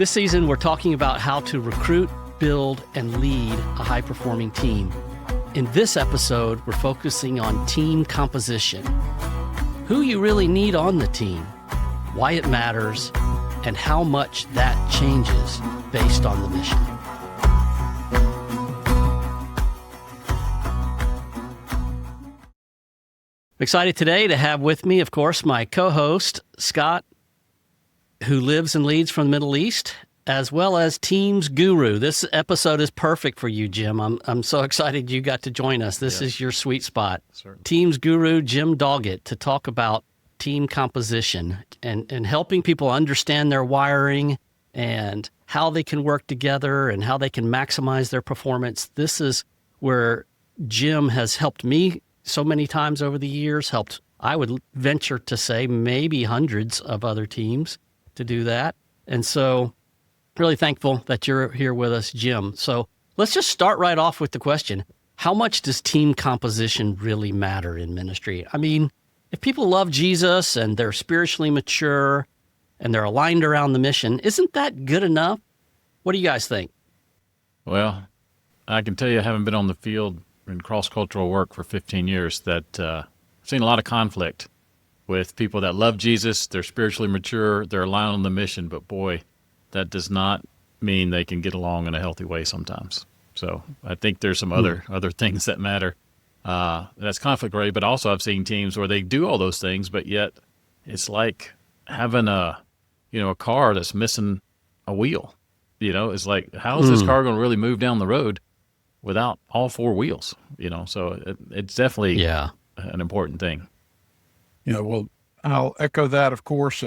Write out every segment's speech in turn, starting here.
This season, we're talking about how to recruit, build, and lead a high-performing team. In this episode, we're focusing on team composition. Who you really need on the team, why it matters, and how much that changes based on the mission. I'm excited today to have with me, of course, my co-host, Scott, who lives and leads from the Middle East, as well as Teams Guru. This episode is perfect for you, Jim. I'm so excited you got to join us. This is your sweet spot. Certainly. Teams Guru Jim Doggett to talk about team composition and helping people understand their wiring and how they can work together and how they can maximize their performance. This is where Jim has helped me so many times over the years, helped, I would venture to say, maybe hundreds of other teams to do that. And so really thankful that you're here with us, Jim. So let's just start right off with the question, how much does team composition really matter in ministry? I mean, if people love Jesus and they're spiritually mature and they're aligned around the mission, isn't that good enough? What do you guys think? Well, I can tell you, having been on the field in cross-cultural work for 15 years, that I've seen a lot of conflict with people that love Jesus, they're spiritually mature, they're aligned on the mission, but boy, that does not mean they can get along in a healthy way sometimes. So I think there's some other things that matter. That's conflict ready, but also I've seen teams where they do all those things, but yet it's like having a car that's missing a wheel. It's like, how is this car going to really move down the road without all four wheels? So it's definitely an important thing. Well, I'll echo that, of course.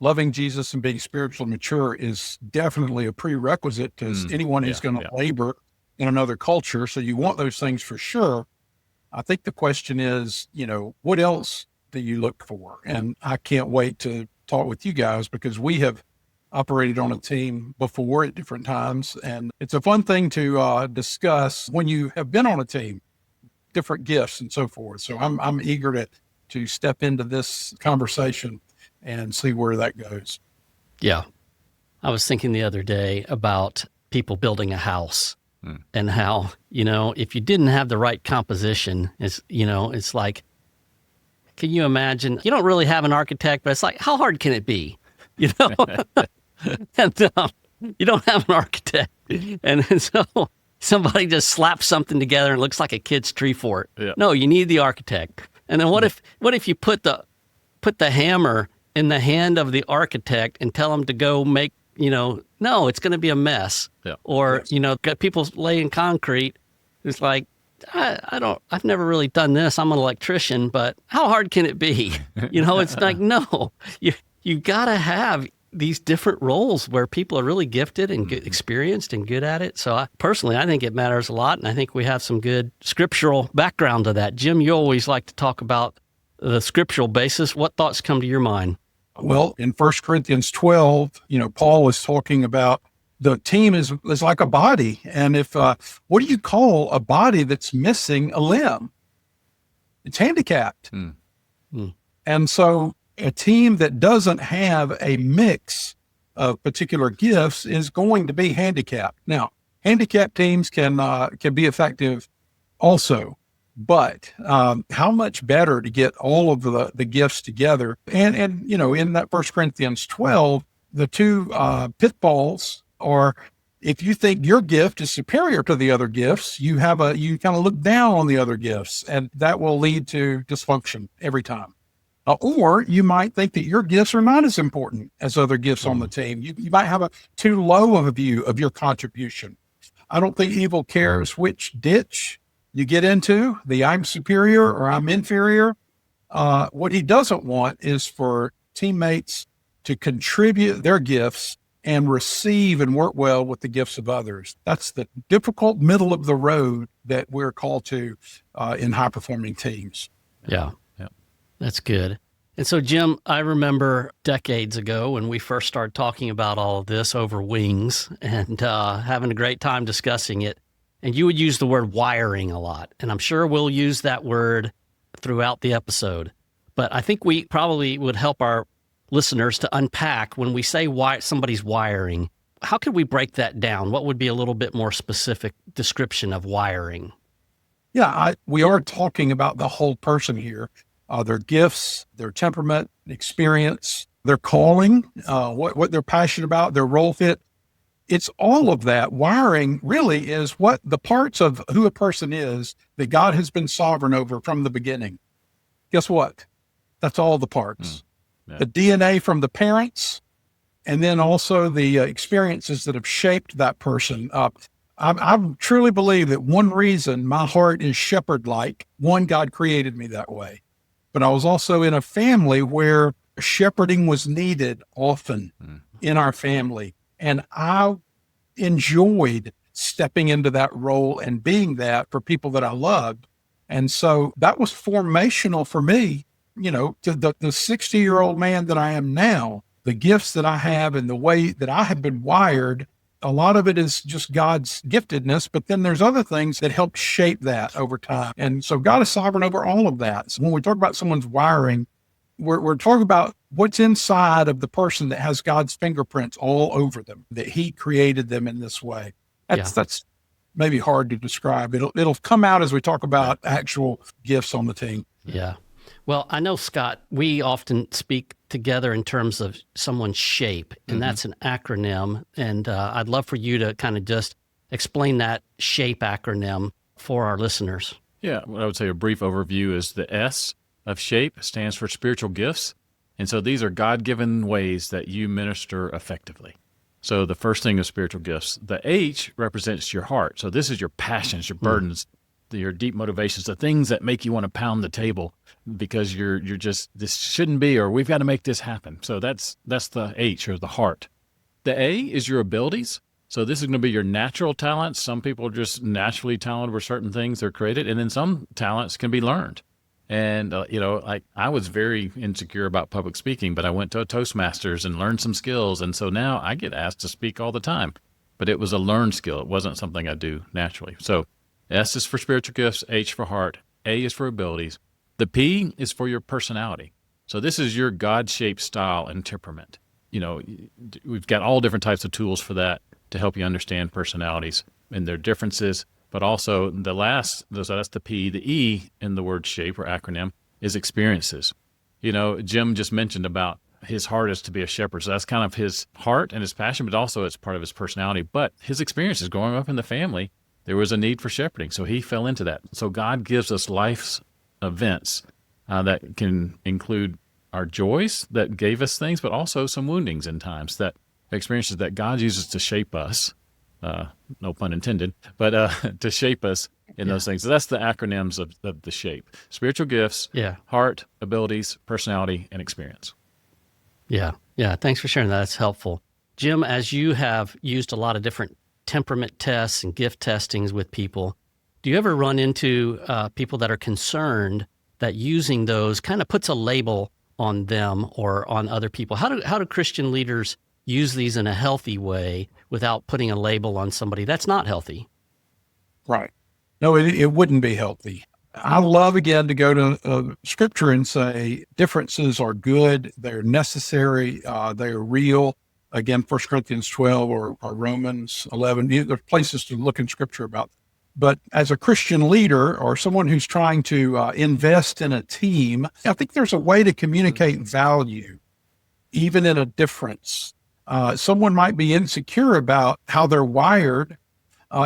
Loving Jesus and being spiritually mature is definitely a prerequisite because anyone who's going to labor in another culture. So you want those things for sure. I think the question is, what else do you look for? And I can't wait to talk with you guys because we have operated on a team before at different times. And it's a fun thing to discuss when you have been on a team, different gifts and so forth. So I'm eager to step into this conversation and see where that goes. Yeah. I was thinking the other day about people building a house and how, if you didn't have the right composition, it's like, can you imagine? You don't really have an architect, but it's like, how hard can it be? And you don't have an architect. And so somebody just slaps something together and it looks like a kid's tree fort. Yeah. No, you need the architect. And then what if you put the hammer in the hand of the architect and tell him to go make, no, it's going to be a mess. Yeah. Or, got people laying concrete. It's like, I've never really done this. I'm an electrician, but how hard can it be? It's like, no, you got to have these different roles where people are really gifted and experienced and good at it. So I think it matters a lot. And I think we have some good scriptural background to that. Jim, you always like to talk about the scriptural basis. What thoughts come to your mind? Well, in 1 Corinthians 12, Paul is talking about the team is like a body. And if, what do you call a body that's missing a limb? It's handicapped. And so a team that doesn't have a mix of particular gifts is going to be handicapped. Now, handicapped teams can be effective also, but how much better to get all of the gifts together? And in that 1 Corinthians 12, the two pitfalls are, if you think your gift is superior to the other gifts, you kind of look down on the other gifts, and that will lead to dysfunction every time. Or you might think that your gifts are not as important as other gifts on the team. You might have too low of a view of your contribution. I don't think evil cares which ditch you get into, the I'm superior or I'm inferior. What he doesn't want is for teammates to contribute their gifts and receive and work well with the gifts of others. That's the difficult middle of the road that we're called to in high-performing teams. Yeah. That's good. And so, Jim, I remember decades ago when we first started talking about all of this over wings and having a great time discussing it. And you would use the word wiring a lot. And I'm sure we'll use that word throughout the episode. But I think we probably would help our listeners to unpack when we say somebody's wiring, how could we break that down? What would be a little bit more specific description of wiring? Yeah, we are talking about the whole person here, their gifts, their temperament, experience, their calling, what they're passionate about, their role fit. It's all of that. Wiring really is what the parts of who a person is that God has been sovereign over from the beginning. Guess what? That's all the parts. Yeah. The DNA from the parents, and then also the experiences that have shaped that person. I truly believe that one reason my heart is shepherd-like, one, God created me that way. But I was also in a family where shepherding was needed often in our family. And I enjoyed stepping into that role and being that for people that I loved. And so that was formational for me, to the 60-year-old man that I am now, the gifts that I have and the way that I have been wired. A lot of it is just God's giftedness, but then there's other things that help shape that over time. And so God is sovereign over all of that. So when we talk about someone's wiring, we're talking about what's inside of the person that has God's fingerprints all over them, that he created them in this way. That's maybe hard to describe. It'll come out as we talk about actual gifts on the team. Yeah. Well, I know, Scott, we often speak together in terms of someone's shape, and that's an acronym. And I'd love for you to kind of just explain that shape acronym for our listeners. Yeah, what I would say a brief overview is the S of shape stands for spiritual gifts. And so these are God-given ways that you minister effectively. So the first thing is spiritual gifts. The H represents your heart. So this is your passions, your burdens, your deep motivations, the things that make you want to pound the table because you're just, this shouldn't be, or we've got to make this happen. So that's the H, or the heart. The A is your abilities. So this is going to be your natural talents. Some people are just naturally talented with certain things they're created, and then some talents can be learned. And, like I was very insecure about public speaking, but I went to a Toastmasters and learned some skills. And so now I get asked to speak all the time, but it was a learned skill. It wasn't something I do naturally. So S is for spiritual gifts, H for heart, A is for abilities. The P is for your personality. So this is your God-shaped style and temperament. We've got all different types of tools for that to help you understand personalities and their differences. But also so that's the P. The E in the word shape or acronym is experiences. Jim just mentioned about his heart is to be a shepherd. So that's kind of his heart and his passion, but also it's part of his personality. But his experiences growing up in the family, there was a need for shepherding. So he fell into that. So God gives us life's events that can include our joys that gave us things, but also some woundings in times, that experiences that God uses to shape us. No pun intended, but to shape us in those things. So that's the acronyms of the shape: spiritual gifts, heart, abilities, personality, and experience. Yeah. Thanks for sharing that. That's helpful. Jim, as you have used a lot of different temperament tests and gift testings with people, do you ever run into people that are concerned that using those kind of puts a label on them or on other people? How do Christian leaders use these in a healthy way without putting a label on somebody that's not healthy? Right. No, it wouldn't be healthy. I love, again, to go to Scripture and say differences are good, they're necessary, they're real. Again, 1 Corinthians 12 or Romans 11, there's places to look in Scripture about. But as a Christian leader or someone who's trying to invest in a team, I think there's a way to communicate value, even in a difference. Someone might be insecure about how they're wired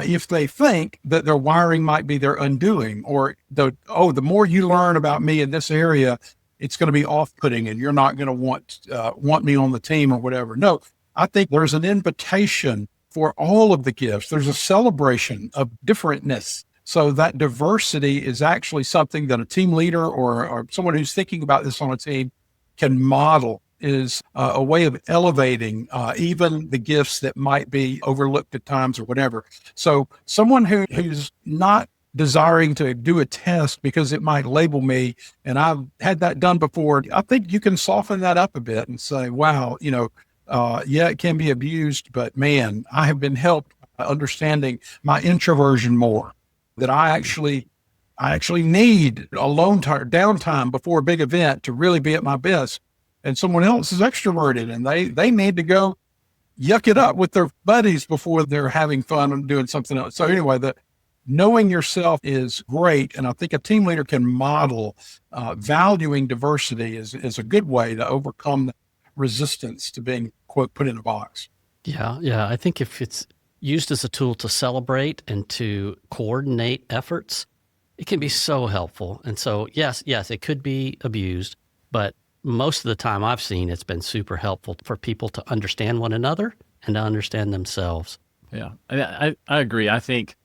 if they think that their wiring might be their undoing, or the more you learn about me in this area, it's going to be off-putting and you're not going to want me on the team or whatever. No, I think there's an invitation for all of the gifts. There's a celebration of differentness. So that diversity is actually something that a team leader or someone who's thinking about this on a team can model, is a way of elevating even the gifts that might be overlooked at times or whatever. So someone who's not desiring to do a test because it might label me, and I've had that done before, I think you can soften that up a bit and say, wow, it can be abused, but man, I have been helped by understanding my introversion more, that I actually need alone time, downtime before a big event to really be at my best. And someone else is extroverted and they need to go yuck it up with their buddies before they're having fun and doing something else. So anyway, the knowing yourself is great. And I think a team leader can model valuing diversity is a good way to overcome the resistance to being, quote, put in a box. Yeah. I think if it's used as a tool to celebrate and to coordinate efforts, it can be so helpful. And so, yes, it could be abused, but most of the time I've seen it's been super helpful for people to understand one another and to understand themselves. Yeah, I agree. I think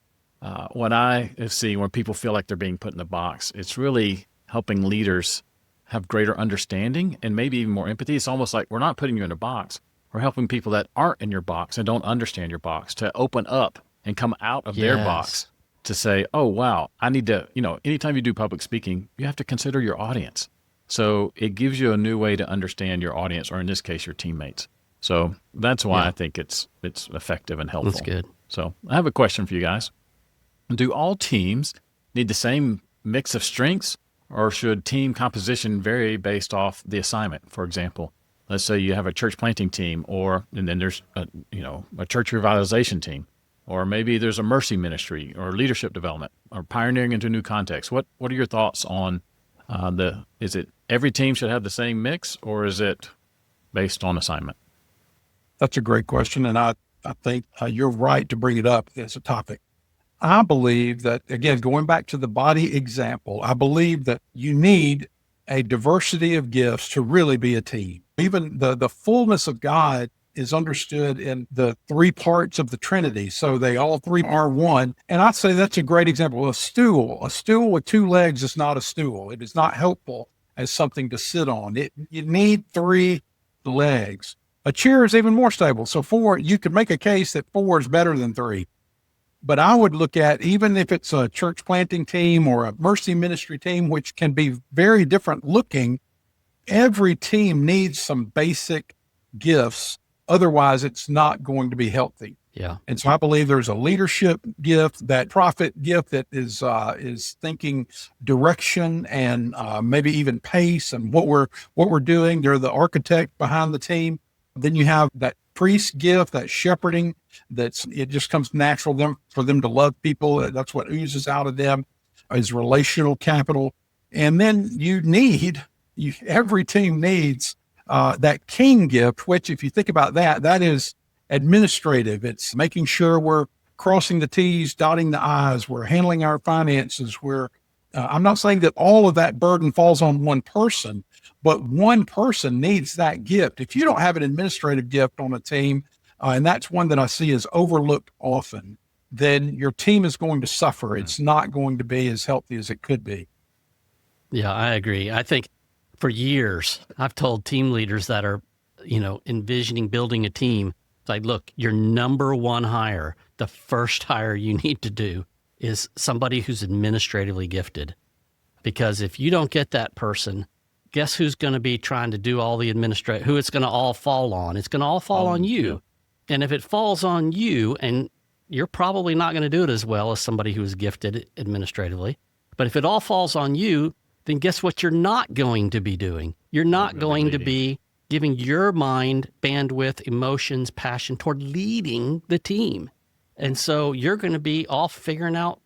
what I have seen when people feel like they're being put in a box, it's really helping leaders have greater understanding and maybe even more empathy. It's almost like we're not putting you in a box. We're helping people that aren't in your box and don't understand your box to open up and come out of their box to say, oh, wow, I need to, anytime you do public speaking, you have to consider your audience. So it gives you a new way to understand your audience, or in this case, your teammates. So that's why I think it's effective and helpful. That's good. So I have a question for you guys. Do all teams need the same mix of strengths, or should team composition vary based off the assignment? For example, let's say you have a church planting team, and then there's a church revitalization team, or maybe there's a mercy ministry or leadership development or pioneering into new contexts. What are your thoughts on is it every team should have the same mix, or is it based on assignment? That's a great question. And I think you're right to bring it up as a topic. I believe that, again, going back to the body example, I believe that you need a diversity of gifts to really be a team. Even the fullness of God is understood in the three parts of the Trinity. So they all three are one. And I'd say that's a great example. A stool with two legs is not a stool. It is not helpful as something to sit on. You need three legs. A chair is even more stable. So you could make a case that 4 is better than 3. But I would look at, even if it's a church planting team or a mercy ministry team, which can be very different looking, every team needs some basic gifts. Otherwise, it's not going to be healthy. Yeah. And so I believe there's a leadership gift, that prophet gift that is thinking direction and maybe even pace and what we're doing. They're the architect behind the team. Then you have that priest gift, that shepherding, it just comes natural for them to love people. That's what oozes out of them is relational capital. And then every team needs that king gift, which, if you think about that is administrative. It's making sure we're crossing the T's, dotting the I's, we're handling our finances. I'm not saying that all of that burden falls on one person, but one person needs that gift. If you don't have an administrative gift on a team, and that's one that I see is overlooked often, then your team is going to suffer. It's not going to be as healthy as it could be. Yeah, I agree. I think for years, I've told team leaders that are, envisioning building a team, it's like, look, your number one hire, the first hire you need to do is somebody who's administratively gifted. Because if you don't get that person, guess who's going to be trying to do all the who it's going to all fall on? It's going to all fall on you. Yeah. And if it falls on you, and you're probably not going to do it as well as somebody who is gifted administratively, but if it all falls on you, then guess what you're not going to be doing? You're not going to be giving your mind bandwidth, emotions, passion toward leading the team. And so you're going to be off figuring out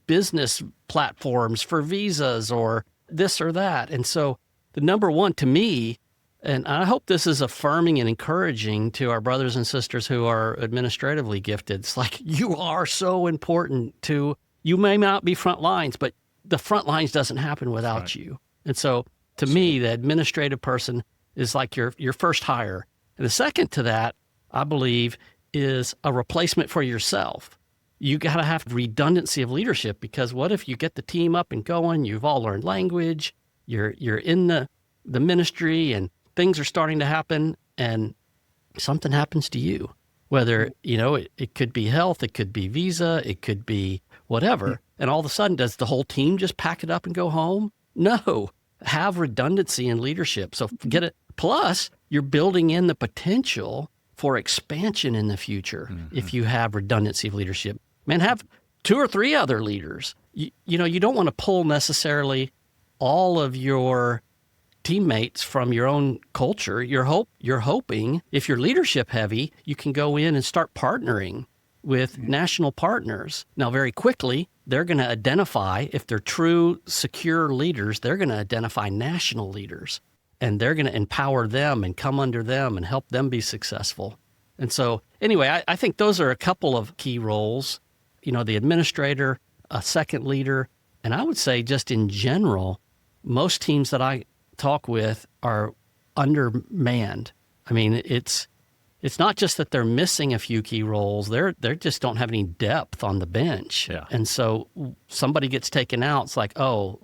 business platforms for visas or this or that. And so the number one to me, and I hope this is affirming and encouraging to our brothers and sisters who are administratively gifted. It's like, you are so important you may not be front lines, but the front lines doesn't happen without you. And so to me, the administrative person is like your first hire. And the second to that, I believe, is a replacement for yourself. You got to have redundancy of leadership, because what if you get the team up and going, you've all learned language, you're in the ministry, and things are starting to happen, and something happens to you. Whether, it could be health, it could be visa, it could be whatever. And all of a sudden, does the whole team just pack it up and go home? No. Have redundancy in leadership. So get it. Plus, you're building in the potential for expansion in the future if you have redundancy of leadership. Man, have 2 or 3 other leaders. You don't want to pull necessarily all of your teammates from your own culture. You're hoping if you're leadership heavy, you can go in and start partnering with national partners. Now, very quickly, they're going to identify, if they're true, secure leaders, they're going to identify national leaders, and they're going to empower them and come under them and help them be successful. And so anyway, I think those are a couple of key roles, the administrator, a second leader, and I would say just in general, most teams that I talk with are undermanned. I mean, it's not just that they're missing a few key roles; they just don't have any depth on the bench. Yeah. And so somebody gets taken out. It's like, oh,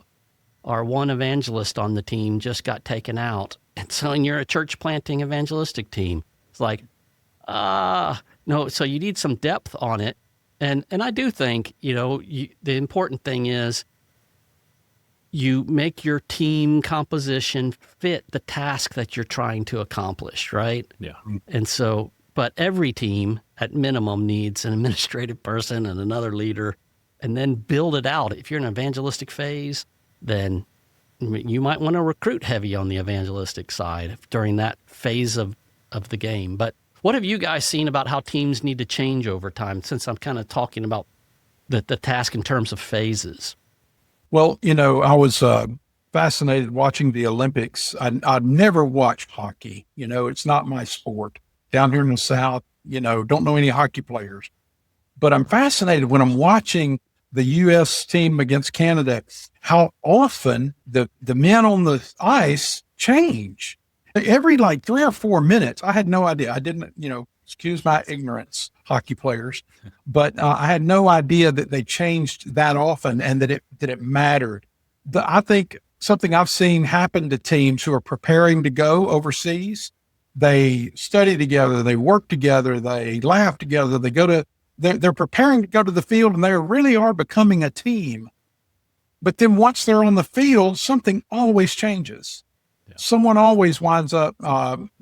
our one evangelist on the team just got taken out. And so, and you're a church planting evangelistic team. It's like, no. So you need some depth on it. And I do think, the important thing is you make your team composition fit the task that you're trying to accomplish, right? Yeah. And so, but every team at minimum needs an administrative person and another leader, and then build it out. If you're in an evangelistic phase, then you might want to recruit heavy on the evangelistic side during that phase of the game. But what have you guys seen about how teams need to change over time, since I'm kind of talking about the task in terms of phases? Well, I was fascinated watching the Olympics. I'd never watched hockey. It's not my sport. Down here in the South, don't know any hockey players. But I'm fascinated when I'm watching the U.S. team against Canada, how often the men on the ice change. Every 3 or 4 minutes. I had no idea. I didn't, excuse my ignorance, hockey players, but I had no idea that they changed that often and that it mattered. I think something I've seen happen to teams who are preparing to go overseas, they study together, they work together, they laugh together, they're preparing to go to the field, and they really are becoming a team. But then once they're on the field, something always changes. Yeah. Someone always winds up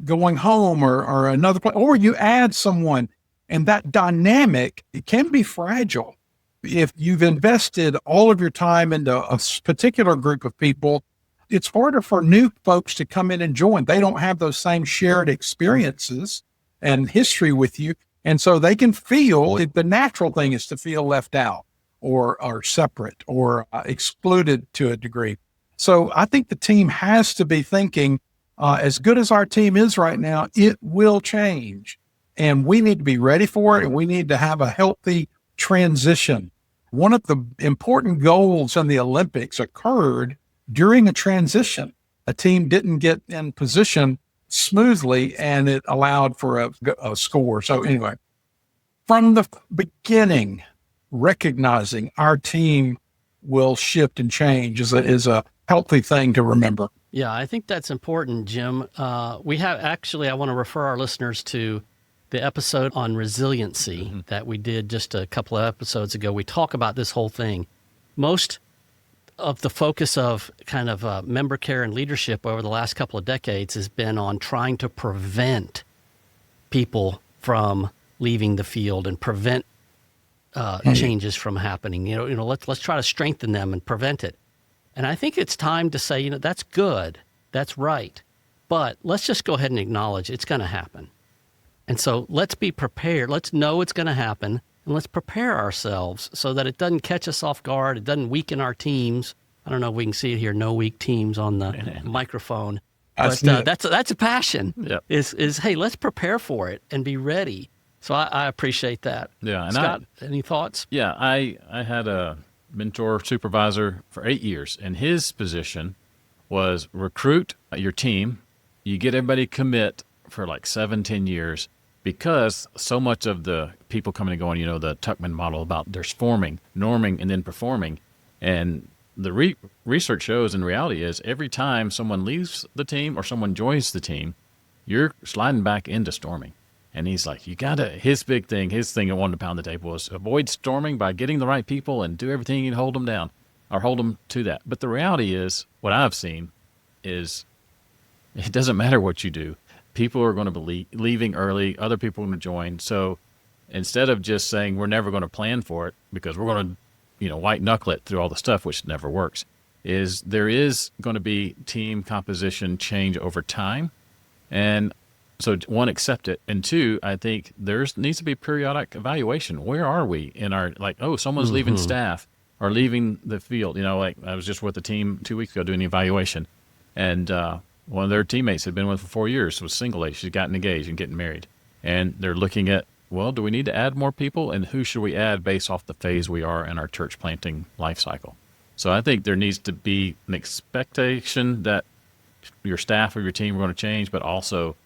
going home or another place, or you add someone, and that dynamic, it can be fragile. If you've invested all of your time into a particular group of people, it's harder for new folks to come in and join. They don't have those same shared experiences and history with you. And so they can feel, the natural thing is to feel left out or separate or excluded to a degree. So I think the team has to be thinking, as good as our team is right now, it will change. And we need to be ready for it, and we need to have a healthy transition. One of the important goals in the Olympics occurred during a transition. A team didn't get in position smoothly, and it allowed for a score. So anyway, from the beginning, recognizing our team will shift and change is a healthy thing to remember. Yeah, I think that's important, Jim. I want to refer our listeners to the episode on resiliency that we did just a couple of episodes ago. We talk about this whole thing. Most of the focus of kind of member care and leadership over the last couple of decades has been on trying to prevent people from leaving the field and prevent changes from happening. Let's try to strengthen them and prevent it. And I think it's time to say, that's good, that's right, but let's just go ahead and acknowledge it's going to happen. And so let's be prepared. Let's know it's going to happen, and let's prepare ourselves so that it doesn't catch us off guard. It doesn't weaken our teams. I don't know if we can see it here. No weak teams on the microphone. But that's a passion. Yep. Is hey, let's prepare for it and be ready. So I appreciate that. Yeah. And Scott, any thoughts? Yeah, I had a mentor supervisor for 8 years, and his position was recruit your team. You get everybody commit for 7-10 years, because so much of the people coming and going, the Tuckman model about there's forming, norming, and then performing. And the research shows, and reality is, every time someone leaves the team or someone joins the team, you're sliding back into storming. And he's like, his thing I wanted to pound the table was avoid storming by getting the right people and do everything you can hold them down or hold them to that. But the reality is, what I've seen is it doesn't matter what you do. People are going to be leaving early. Other people are going to join. So instead of just saying we're never going to plan for it because we're going to, white knuckle it through all the stuff, which never works, is there is going to be team composition change over time. And so one, accept it. And two, I think needs to be periodic evaluation. Where are we in our, like, oh, someone's leaving staff or leaving the field. Like I was just with the team 2 weeks ago doing the evaluation. And one of their teammates had been with for 4 years, was single age. She's gotten engaged and getting married. And they're looking at, well, do we need to add more people? And who should we add based off the phase we are in our church planting life cycle? So I think there needs to be an expectation that your staff or your team are going to change, but also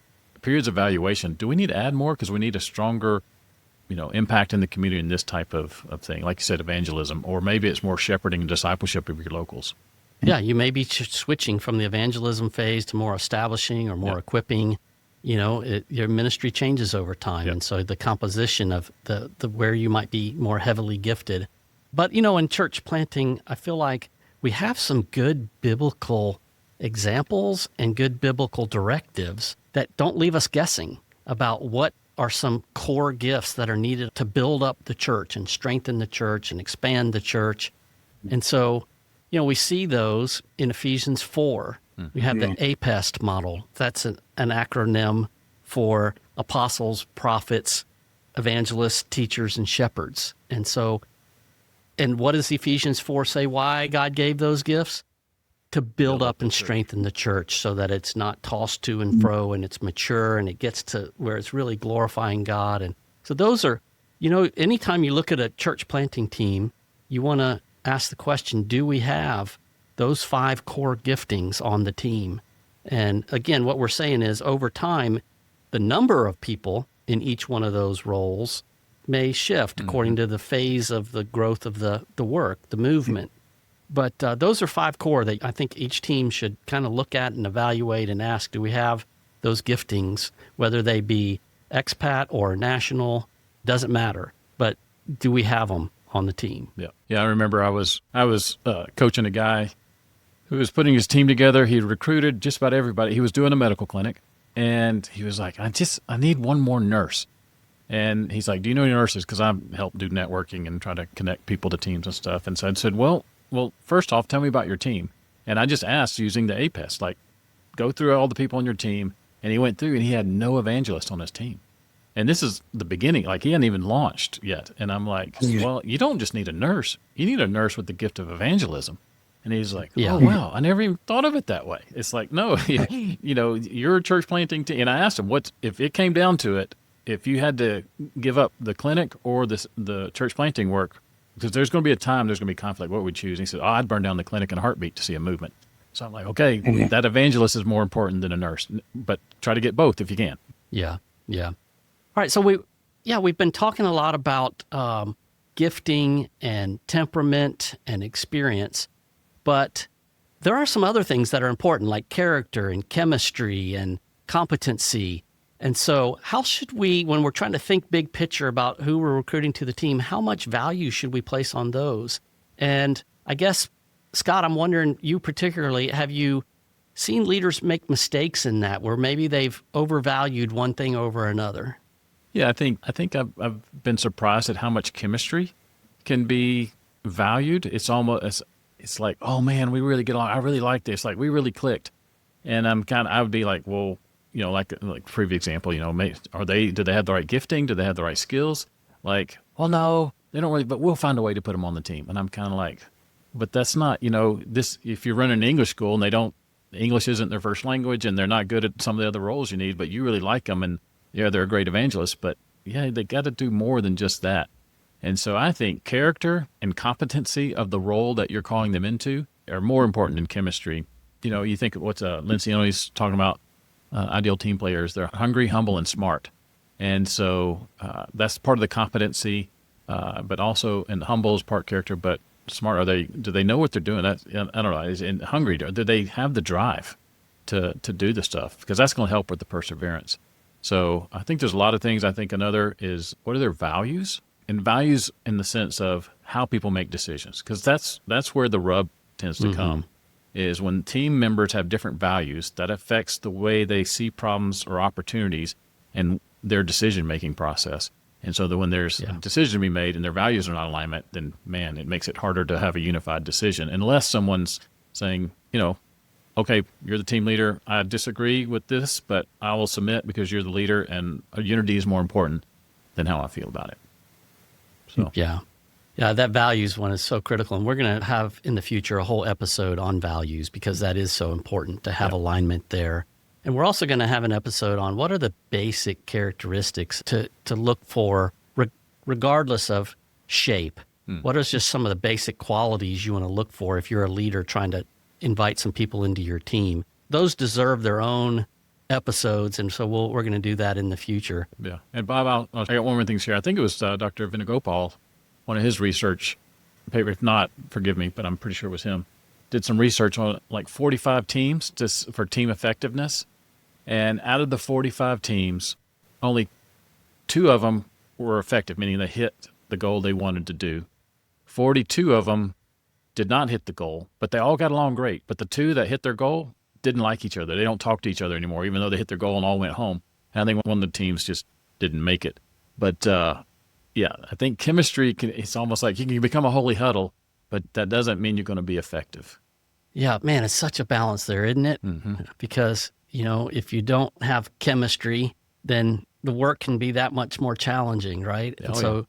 periods of evaluation. Do we need to add more because we need a stronger, impact in the community in this type of thing? Like you said, evangelism, or maybe it's more shepherding and discipleship of your locals. Yeah, you may be switching from the evangelism phase to more establishing or more equipping. Your ministry changes over time, and so the composition of the where you might be more heavily gifted. But in church planting, I feel like we have some good biblical examples and good biblical directives that don't leave us guessing about what are some core gifts that are needed to build up the church and strengthen the church and expand the church. And so, we see those in Ephesians 4. We have the APEST model. That's an acronym for apostles, prophets, evangelists, teachers, and shepherds. And so, and what does Ephesians 4 say why God gave those gifts? To build up and strengthen the church so that it's not tossed to and fro and it's mature and it gets to where it's really glorifying God. And so those are, anytime you look at a church planting team, you want to ask the question, do we have those 5 core giftings on the team? And again, what we're saying is over time, the number of people in each one of those roles may shift according to the phase of the growth of the work, the movement. But those are 5 core that I think each team should kind of look at and evaluate and ask, do we have those giftings, whether they be expat or national, doesn't matter. But do we have them on the team? Yeah. I remember I was coaching a guy who was putting his team together. He recruited just about everybody. He was doing a medical clinic, and he was like, I need one more nurse. And he's like, do you know any nurses? Because I help do networking and try to connect people to teams and stuff. And so I said, well, first off, tell me about your team. And I just asked using the APES, like, go through all the people on your team. And he went through, and he had no evangelist on his team. And this is the beginning. Like, he hadn't even launched yet. And I'm like, well, you don't just need a nurse. You need a nurse with the gift of evangelism. And he's like, oh, wow, I never even thought of it that way. It's like, no, you're a church planting team. And I asked him, if it came down to it, if you had to give up the clinic or the church planting work, because there's going to be a time there's going to be conflict, what would we choose? And he said, I'd burn down the clinic in a heartbeat to see a movement. So I'm like, okay, that evangelist is more important than a nurse, but try to get both if you can. Yeah. All right, so we've been talking a lot about gifting and temperament and experience, but there are some other things that are important, like character and chemistry and competency. And so how should we, when we're trying to think big picture about who we're recruiting to the team, how much value should we place on those? And I guess, Scott, I'm wondering, you particularly, have you seen leaders make mistakes in that, where maybe they've overvalued one thing over another? Yeah, I think I've been surprised at how much chemistry can be valued. It's like, oh man, we really get along. I really like this. Like, we really clicked. And I would be like, well, like previous example, do they have the right gifting? Do they have the right skills? Like, well, no, they don't really, but we'll find a way to put them on the team. And I'm kind of like, but that's not, this, if you're running an English school and English isn't their first language and they're not good at some of the other roles you need, but you really like them and they're a great evangelist, but they got to do more than just that. And so I think character and competency of the role that you're calling them into are more important than chemistry. You think of what's Lencioni's talking about, ideal team players. They're hungry, humble, and smart. And so that's part of the competency, but also, and humble is part character, but smart, do they know what they're doing? I don't know. And hungry, do they have the drive to do the stuff? Because that's going to help with the perseverance. So I think there's a lot of things. I think another is, what are their values? And values in the sense of how people make decisions, because that's where the rub tends to come, is when team members have different values, that affects the way they see problems or opportunities and their decision-making process. And so that when there's a decision to be made and their values are not in alignment, then, man, it makes it harder to have a unified decision unless someone's saying, okay, you're the team leader. I disagree with this, but I will submit because you're the leader, and unity is more important than how I feel about it. So Yeah, that values one is so critical. And we're going to have in the future a whole episode on values because that is so important to have alignment there. And we're also going to have an episode on what are the basic characteristics to look for regardless of shape. What are just some of the basic qualities you want to look for if you're a leader trying to invite some people into your team? Those deserve their own episodes, and so we're going to do that in the future. Yeah. And Bob, I got one more thing to share. I think it was Dr. Venugopal, one of his research papers, if not, forgive me, but I'm pretty sure it was him, did some research on like 45 teams for team effectiveness. And out of the 45 teams, only 2 of them were effective, meaning they hit the goal they wanted to do. 42 of them did not hit the goal, but they all got along great. But the 2 that hit their goal didn't like each other. They don't talk to each other anymore, even though they hit their goal and all went home. And I think one of the teams just didn't make it. But I think chemistry, it's almost like you can become a holy huddle, but that doesn't mean you're going to be effective. Yeah, man, it's such a balance there, isn't it? Mm-hmm. Because, if you don't have chemistry, then the work can be that much more challenging, right? And so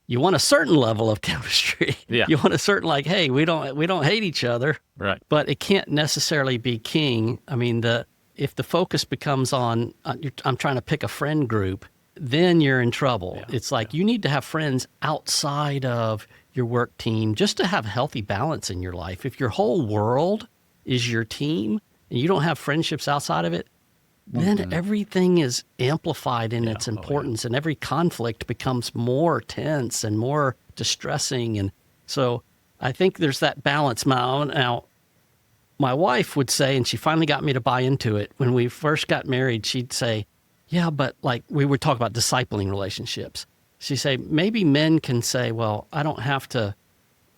you want a certain level of chemistry. Yeah. You want a certain hey, we don't hate each other. Right. But it can't necessarily be king. I mean, if the focus becomes on I'm trying to pick a friend group, then you're in trouble. Yeah. It's like you need to have friends outside of your work team just to have healthy balance in your life. If your whole world is your team and you don't have friendships outside of it, then everything is amplified in its importance, and every conflict becomes more tense and more distressing. And so I think there's that balance. Now, my wife would say, and she finally got me to buy into it, when we first got married, she'd say, yeah, but like we would talk about discipling relationships. She'd say, maybe men can say, well, I don't have to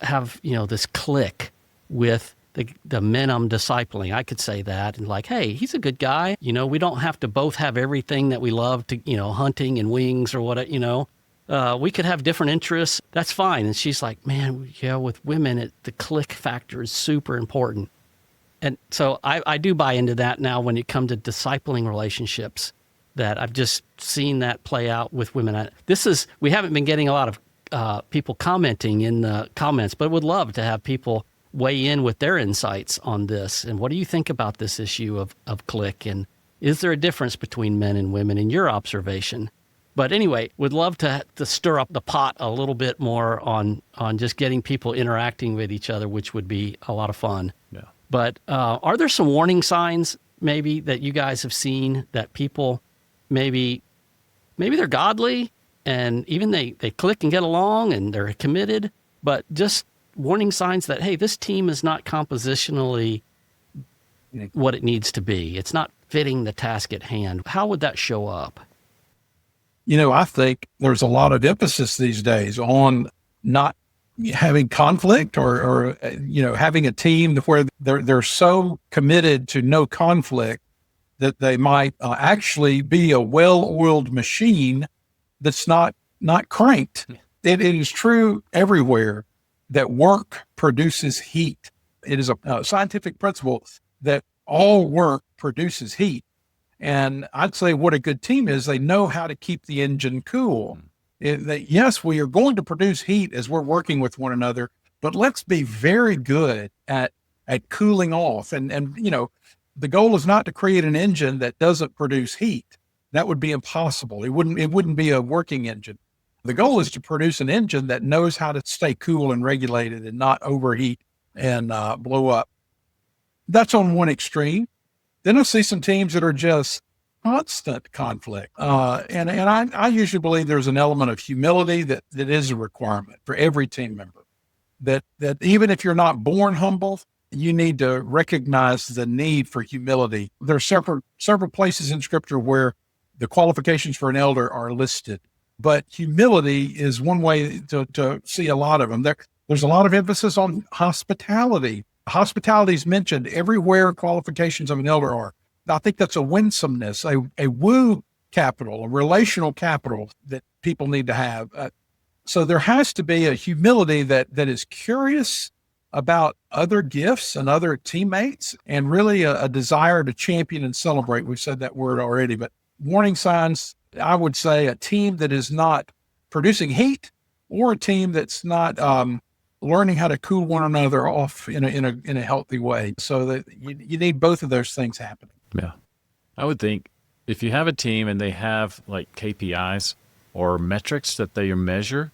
have, this clique with the men I'm discipling. I could say that and hey, he's a good guy. We don't have to both have everything that we love to, hunting and wings or what, we could have different interests. That's fine. And she's like, man, with women, the clique factor is super important. And so I do buy into that now when it comes to discipling relationships, that I've just seen that play out with women. We haven't been getting a lot of people commenting in the comments, but would love to have people weigh in with their insights on this. And what do you think about this issue of clique? And is there a difference between men and women in your observation? But anyway, would love to stir up the pot a little bit more on just getting people interacting with each other, which would be a lot of fun. Yeah. But are there some warning signs maybe that you guys have seen that people maybe they're godly and even they click and get along and they're committed, but just warning signs that, hey, this team is not compositionally what it needs to be. It's not fitting the task at hand. How would that show up? I think there's a lot of emphasis these days on not having conflict or having a team where they're so committed to no conflict that they might actually be a well-oiled machine that's not cranked. It is true everywhere that work produces heat. It is a scientific principle that all work produces heat. And I'd say what a good team is, they know how to keep the engine cool. Yes, we are going to produce heat as we're working with one another, but let's be very good at cooling off. And the goal is not to create an engine that doesn't produce heat. That would be impossible. It wouldn't be a working engine. The goal is to produce an engine that knows how to stay cool and regulated and not overheat and blow up. That's on one extreme. Then I see some teams that are just constant conflict. And I usually believe there's an element of humility that is a requirement for every team member. That even if you're not born humble, you need to recognize the need for humility. There are several places in Scripture where the qualifications for an elder are listed. But humility is one way to see a lot of them. There's a lot of emphasis on hospitality. Hospitality is mentioned everywhere qualifications of an elder are. I think that's a winsomeness, a woo capital, a relational capital that people need to have. So there has to be a humility that is curious about other gifts and other teammates, and really a desire to champion and celebrate. We've said that word already, but warning signs, I would say a team that is not producing heat, or a team that's not learning how to cool one another off in a healthy way. So that you need both of those things happening. Yeah. I would think if you have a team and they have like KPIs or metrics that they measure,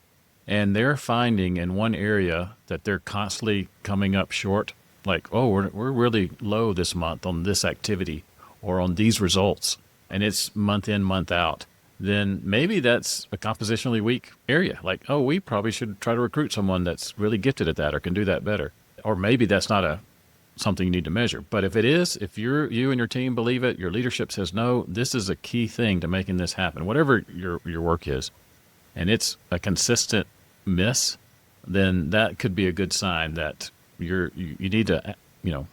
and they're finding in one area that they're constantly coming up short, like, oh, we're really low this month on this activity or on these results, and it's month in, month out, then maybe that's a compositionally weak area. Like, oh, we probably should try to recruit someone that's really gifted at that or can do that better. Or maybe that's not something you need to measure. But if it is, if you and your team believe it, your leadership says, no, this is a key thing to making this happen, whatever your work is, and it's a consistent miss, then that could be a good sign that you need to,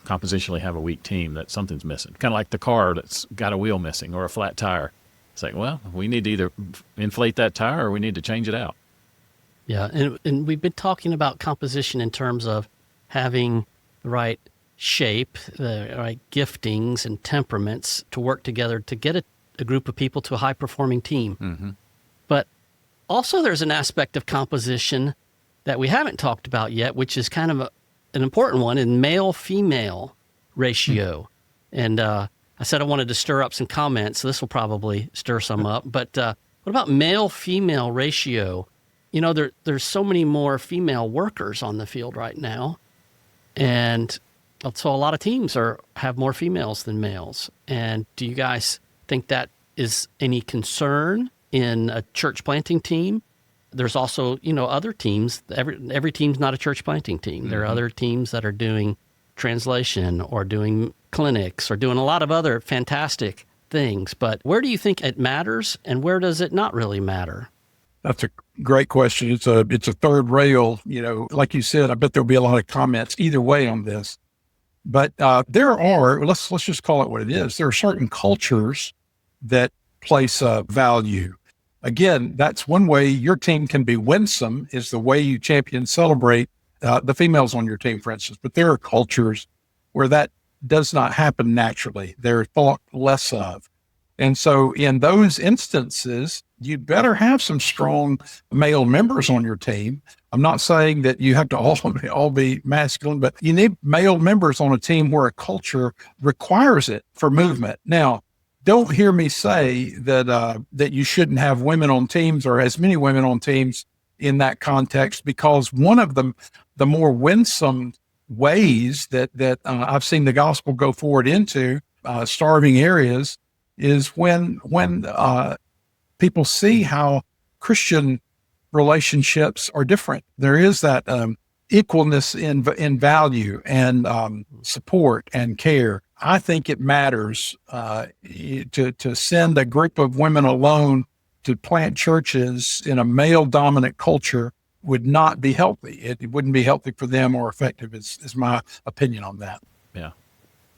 compositionally have a weak team, that something's missing. Kind of like the car that's got a wheel missing or a flat tire. It's like, well, we need to either inflate that tire or we need to change it out. Yeah, and we've been talking about composition in terms of having the right shape, the right giftings and temperaments to work together to get a group of people to a high-performing team. Mm-hmm. But also there's an aspect of composition that we haven't talked about yet, which is kind of an important one, in male-female ratio. And I said I wanted to stir up some comments, so this will probably stir some up. But what about male-female ratio? There's so many more female workers on the field right now, and so a lot of teams have more females than males. And do you guys think that is any concern in a church planting team? There's also, other teams. Every team's not a church planting team. Mm-hmm. There are other teams that are doing translation or doing clinics or doing a lot of other fantastic things. But where do you think it matters, and where does it not really matter? That's a great question. It's a third rail, like you said. I bet there'll be a lot of comments either way on this. But let's just call it what it is. There are certain cultures that place value. Again, that's one way your team can be winsome, is the way you champion and celebrate the females on your team, for instance. But there are cultures where that does not happen naturally. They're thought less of. And so in those instances, you better have some strong male members on your team. I'm not saying that you have to all be masculine, but you need male members on a team where a culture requires it for movement. Now, don't hear me say that you shouldn't have women on teams or as many women on teams in that context, because one of the more winsome ways that I've seen the gospel go forward into starving areas is when people see how Christian relationships are different. There is that equalness in value and support and care. I think it matters to send a group of women alone to plant churches in a male-dominant culture would not be healthy. It wouldn't be healthy for them or effective, is my opinion on that. Yeah.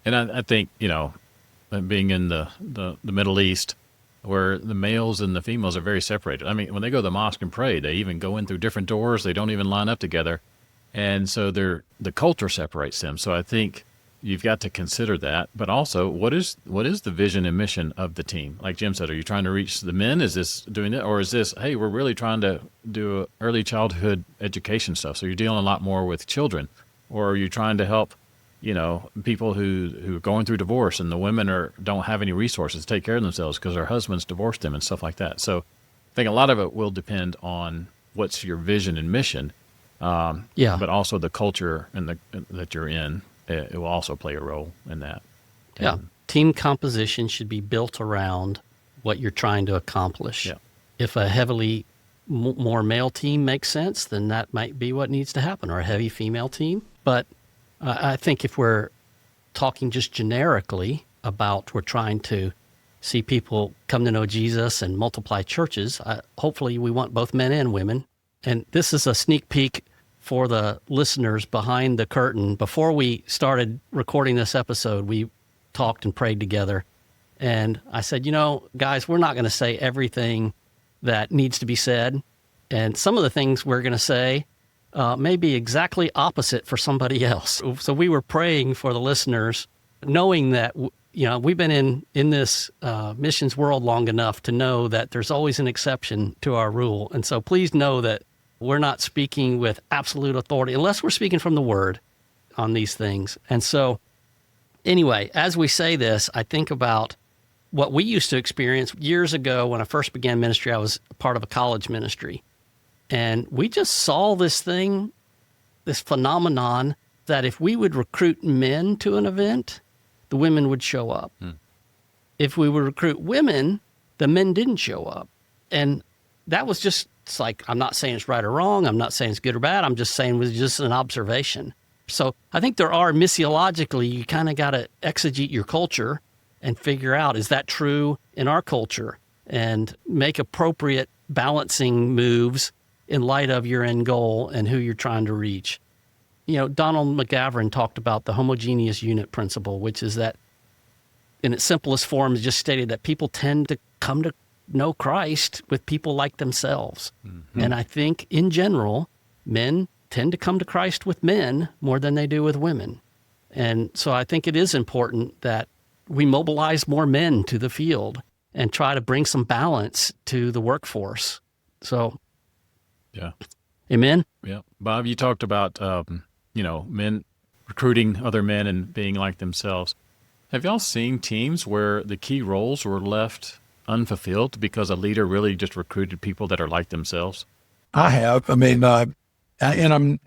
And I think, being in the Middle East, where the males and the females are very separated. I mean, when they go to the mosque and pray, they even go in through different doors. They don't even line up together. And so the culture separates them. So I think you've got to consider that. But also, what is the vision and mission of the team? Like Jim said, are you trying to reach the men? Is this doing it? Or is this, hey, we're really trying to do early childhood education stuff? So you're dealing a lot more with children. Or are you trying to help people who are going through divorce, and the women don't have any resources to take care of themselves because their husbands divorced them and stuff like that. So I think a lot of it will depend on what's your vision and mission. But also the culture that you're in, it will also play a role in that. Team composition should be built around what you're trying to accomplish. Yeah. If a heavily more male team makes sense, then that might be what needs to happen, or a heavy female team. But I think if we're talking just generically about we're trying to see people come to know Jesus and multiply churches, hopefully we want both men and women. And this is a sneak peek for the listeners behind the curtain. Before we started recording this episode, we talked and prayed together. And I said, guys, we're not going to say everything that needs to be said. And some of the things we're going to say may be exactly opposite for somebody else. So we were praying for the listeners, knowing that we've been in this missions world long enough to know that there's always an exception to our rule. And so please know that we're not speaking with absolute authority unless we're speaking from the Word on these things. And so anyway, as we say this, I think about what we used to experience years ago when I first began ministry. I was part of a college ministry. And we just saw this thing, this phenomenon, that if we would recruit men to an event, the women would show up. If we would recruit women, the men didn't show up. And that was just, it's like, I'm not saying it's right or wrong. I'm not saying it's good or bad. I'm just saying it was just an observation. So I think there are missiologically, you kind of got to exegete your culture and figure out, is that true in our culture? And make appropriate balancing moves in light of your end goal and who you're trying to reach. Donald McGavran talked about the homogeneous unit principle, which is that in its simplest form is just stated that people tend to come to know Christ with people like themselves. Mm-hmm. And I think in general, men tend to come to Christ with men more than they do with women. And so I think it is important that we mobilize more men to the field and try to bring some balance to the workforce. So, yeah. Amen? Yeah. Bob, you talked about, men recruiting other men and being like themselves. Have y'all seen teams where the key roles were left unfulfilled because a leader really just recruited people that are like themselves? I have. And I'm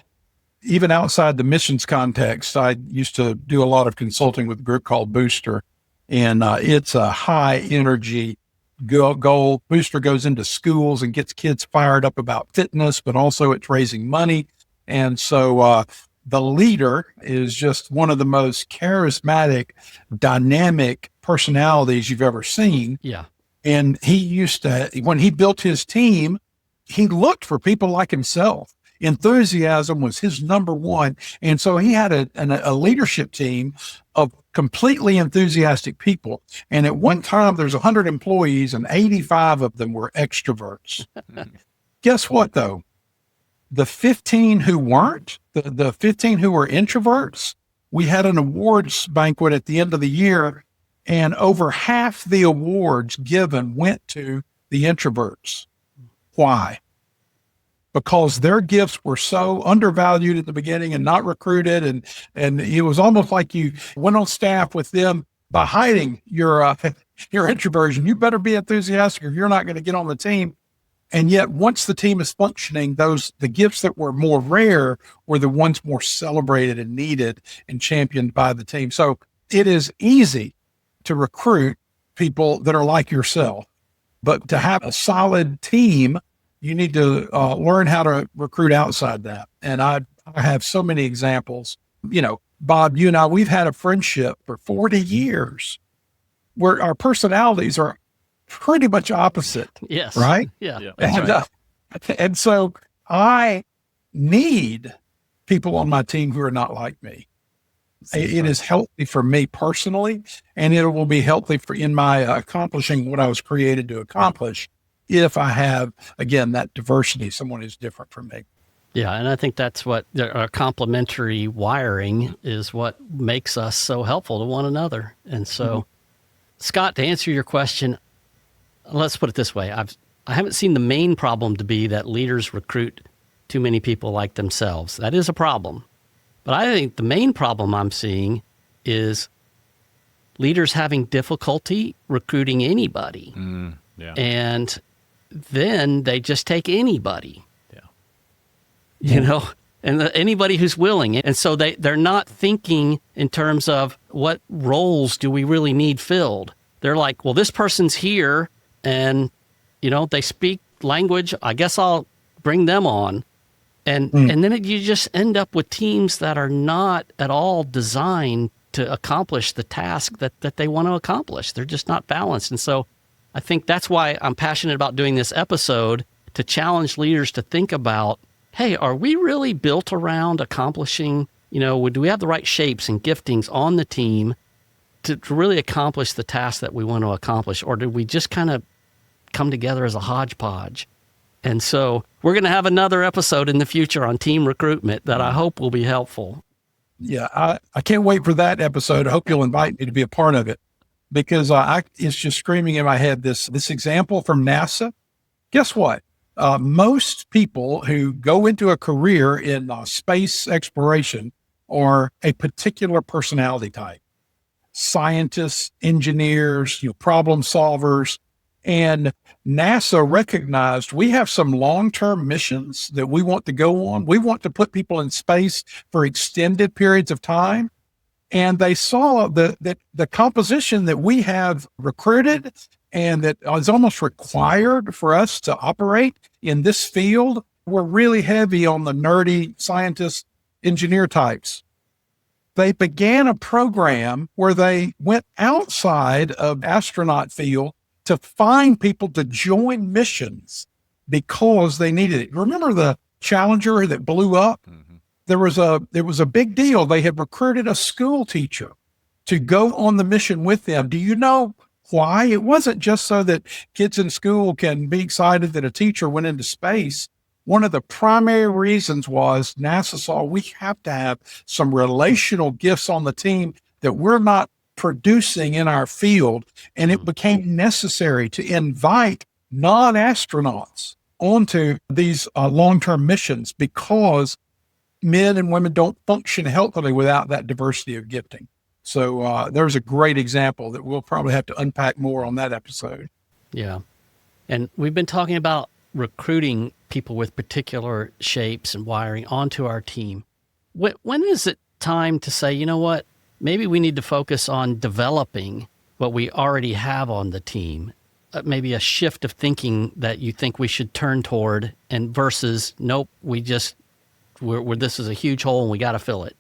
even outside the missions context. I used to do a lot of consulting with a group called Booster, and it's a high energy goal. Booster goes into schools and gets kids fired up about fitness, but also it's raising money. And so the leader is just one of the most charismatic, dynamic personalities you've ever seen. Yeah. And he used to, when he built his team, he looked for people like himself. Enthusiasm was his number one. And so he had a leadership team of completely enthusiastic people. And at one time, there's 100 employees and 85 of them were extroverts. Guess what, though? The 15 who weren't, the 15 who were introverts, we had an awards banquet at the end of the year, and over half the awards given went to the introverts. Why? Because their gifts were so undervalued at the beginning and not recruited. And it was almost like you went on staff with them by hiding your introversion. You better be enthusiastic or you're not going to get on the team. And yet once the team is functioning, the gifts that were more rare were the ones more celebrated and needed and championed by the team. So it is easy to recruit people that are like yourself, but to have a solid team, you need to learn how to recruit outside that. And I have so many examples. Bob, you and I, we've had a friendship for 40 years where our personalities are pretty much opposite. Yes. Right? Yeah. And so I need people on my team who are not like me. It is healthy for me personally, and it will be healthy in my accomplishing what I was created to accomplish if I have, again, that diversity, someone who's different from me. Yeah, and I think that's what our complementary wiring is, what makes us so helpful to one another. And so, Scott, to answer your question, let's put it this way. I haven't seen the main problem to be that leaders recruit too many people like themselves. That is a problem. But I think the main problem I'm seeing is leaders having difficulty recruiting anybody. Yeah. And then they just take anybody. And anybody who's willing. And so they're not thinking in terms of what roles do we really need filled. They're like, well, this person's here and, they speak language. I guess I'll bring them on. And then you just end up with teams that are not at all designed to accomplish the task that they want to accomplish. They're just not balanced. And so I think that's why I'm passionate about doing this episode, to challenge leaders to think about, hey, are we really built around accomplishing, do we have the right shapes and giftings on the team to really accomplish the task that we want to accomplish? Or do we just kind of come together as a hodgepodge? And so we're going to have another episode in the future on team recruitment that I hope will be helpful. Yeah, I can't wait for that episode. I hope you'll invite me to be a part of it, because it's just screaming in my head, this example from NASA. Guess what? Most people who go into a career in space exploration are a particular personality type. Scientists, engineers, problem solvers. And NASA recognized we have some long-term missions that we want to go on. We want to put people in space for extended periods of time. And they saw that the composition that we have recruited and that is almost required for us to operate in this field, we're really heavy on the nerdy scientist, engineer types. They began a program where they went outside of astronaut field to find people to join missions because they needed it. Remember the Challenger that blew up? Mm-hmm. There was a big deal. They had recruited a school teacher to go on the mission with them. Do you know why? It wasn't just so that kids in school can be excited that a teacher went into space. One of the primary reasons was NASA saw we have to have some relational gifts on the team that we're not producing in our field. And it became necessary to invite non-astronauts onto these long-term missions because men and women don't function healthily without that diversity of gifting. So there's a great example that we'll probably have to unpack more on that episode. Yeah. And we've been talking about recruiting people with particular shapes and wiring onto our team. When is it time to say, you know what, maybe we need to focus on developing what we already have on the team? Maybe a shift of thinking that you think we should turn toward, and versus, nope, this is a huge hole and we got to fill it.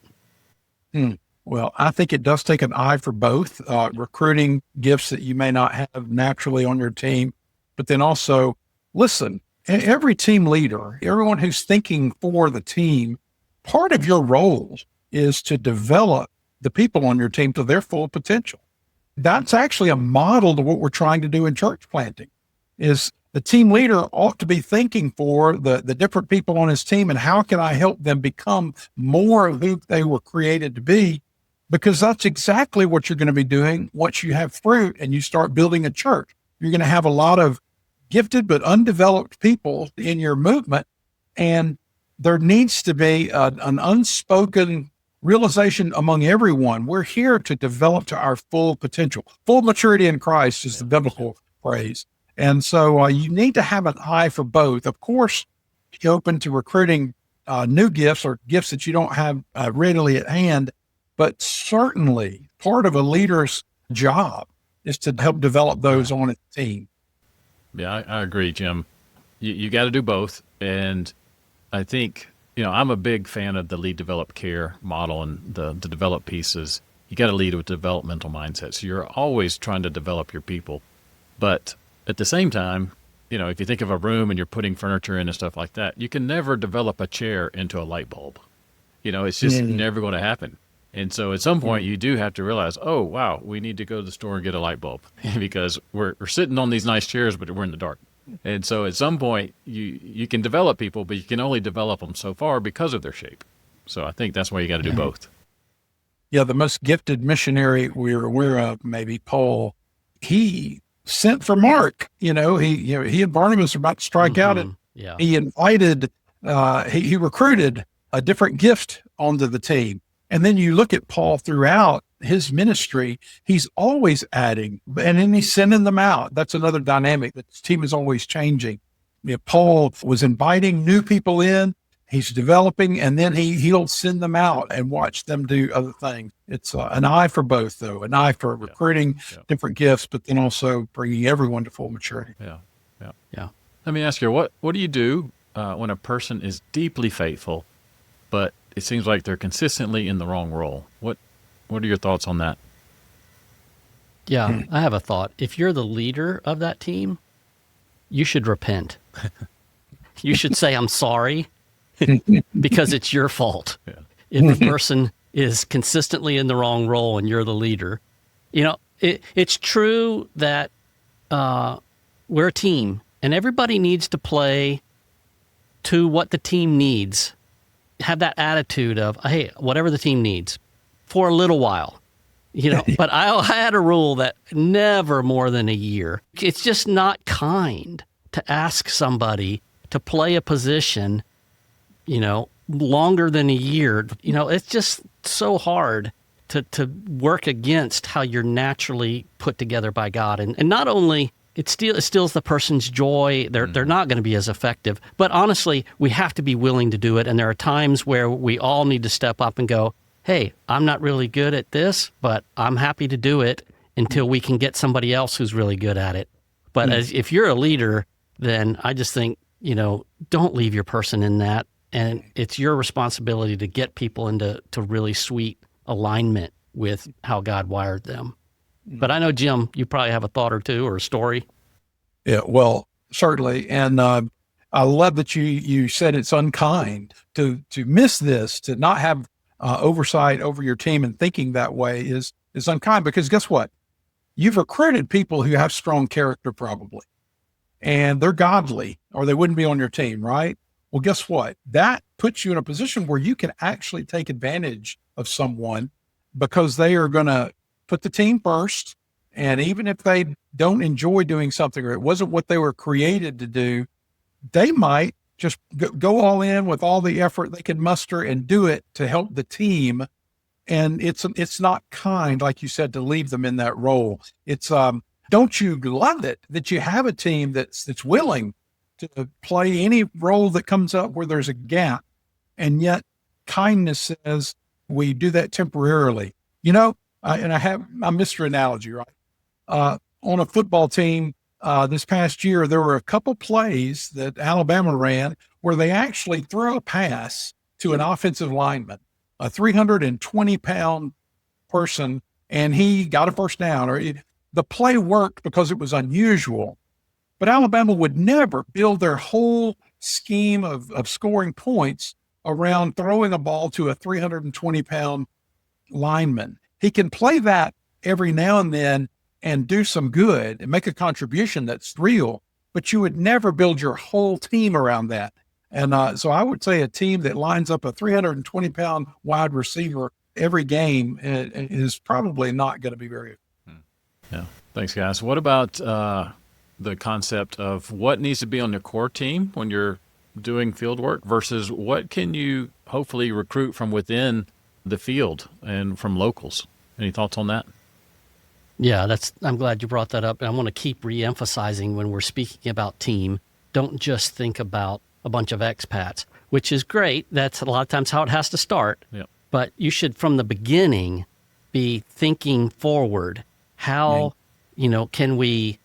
Well, I think it does take an eye for both, recruiting gifts that you may not have naturally on your team, but then also, listen, every team leader, everyone who's thinking for the team, part of your role is to develop the people on your team to their full potential. That's actually a model to what we're trying to do in church planting, is the team leader ought to be thinking for the different people on his team and how can I help them become more of who they were created to be, because that's exactly what you're going to be doing once you have fruit and you start building a church. You're going to have a lot of gifted but undeveloped people in your movement, and there needs to be an unspoken realization among everyone. We're here to develop to our full potential. Full maturity in Christ is the biblical phrase. And so you need to have an eye for both. Of course, be open to recruiting new gifts or gifts that you don't have readily at hand, but certainly part of a leader's job is to help develop those on its team. Yeah, I agree, Jim. You got to do both. And I think, I'm a big fan of the lead, develop, care model, and the develop pieces. You got to lead with developmental mindset. So you're always trying to develop your people. But at the same time, if you think of a room and you're putting furniture in and stuff like that, you can never develop a chair into a light bulb. It's just never going to happen. And so at some point you do have to realize, oh, wow, we need to go to the store and get a light bulb because we're sitting on these nice chairs, but we're in the dark. And so at some point you can develop people, but you can only develop them so far because of their shape. So I think that's why you got to do both. Yeah, the most gifted missionary we're aware of, maybe Paul, he sent for Mark. He and Barnabas are about to strike out, and he invited, he recruited a different gift onto the team. And then you look at Paul throughout his ministry, he's always adding, and then he's sending them out. That's another dynamic. The team is always changing. Paul was inviting new people in, he's developing, and then he'll send them out and watch them do other things. It's an eye for both, though, an eye for recruiting different gifts, but then also bringing everyone to full maturity. Yeah. Let me ask you, what do you do when a person is deeply faithful, but it seems like they're consistently in the wrong role? What are your thoughts on that? Yeah, I have a thought. If you're the leader of that team, you should repent. You should say, I'm sorry, because it's your fault. Yeah. If the person is consistently in the wrong role and you're the leader. It's true that we're a team and everybody needs to play to what the team needs. Have that attitude of, hey, whatever the team needs for a little while, but I had a rule that never more than a year. It's just not kind to ask somebody to play a position, longer than a year. It's just so hard to work against how you're naturally put together by God. And not only it steals the person's joy, they're not going to be as effective. But honestly, we have to be willing to do it. And there are times where we all need to step up and go, hey, I'm not really good at this, but I'm happy to do it until we can get somebody else who's really good at it. But if you're a leader, then I just think, don't leave your person in that. And it's your responsibility to get people into really sweet alignment with how God wired them. But I know, Jim, you probably have a thought or two or a story. Yeah, well, certainly. And I love that you said it's unkind to miss this, to not have oversight over your team, and thinking that way is unkind, because guess what? You've recruited people who have strong character probably, and they're godly, or they wouldn't be on your team, right? Well, guess what? That puts you in a position where you can actually take advantage of someone, because they are going to put the team first. And even if they don't enjoy doing something, or it wasn't what they were created to do, they might just go all in with all the effort they can muster and do it to help the team. And it's not kind, like you said, to leave them in that role. It's don't you love it that you have a team that's willing to play any role that comes up where there's a gap, and yet kindness says we do that temporarily. And I missed your analogy, right? On a football team this past year, there were a couple plays that Alabama ran where they actually threw a pass to an offensive lineman, a 320-pound person, and he got a first down. The play worked because it was unusual. But Alabama would never build their whole scheme of scoring points around throwing a ball to a 320-pound lineman. He can play that every now and then and do some good and make a contribution that's real, but you would never build your whole team around that. And so I would say a team that lines up a 320-pound wide receiver every game is probably not going to be very. Yeah. Thanks, guys. What about the concept of what needs to be on the core team when you're doing field work versus what can you hopefully recruit from within the field and from locals? Any thoughts on that? Yeah, I'm glad you brought that up. And I want to keep re-emphasizing when we're speaking about team, don't just think about a bunch of expats, which is great. That's a lot of times how it has to start. Yep. But you should, from the beginning, be thinking forward. How, can we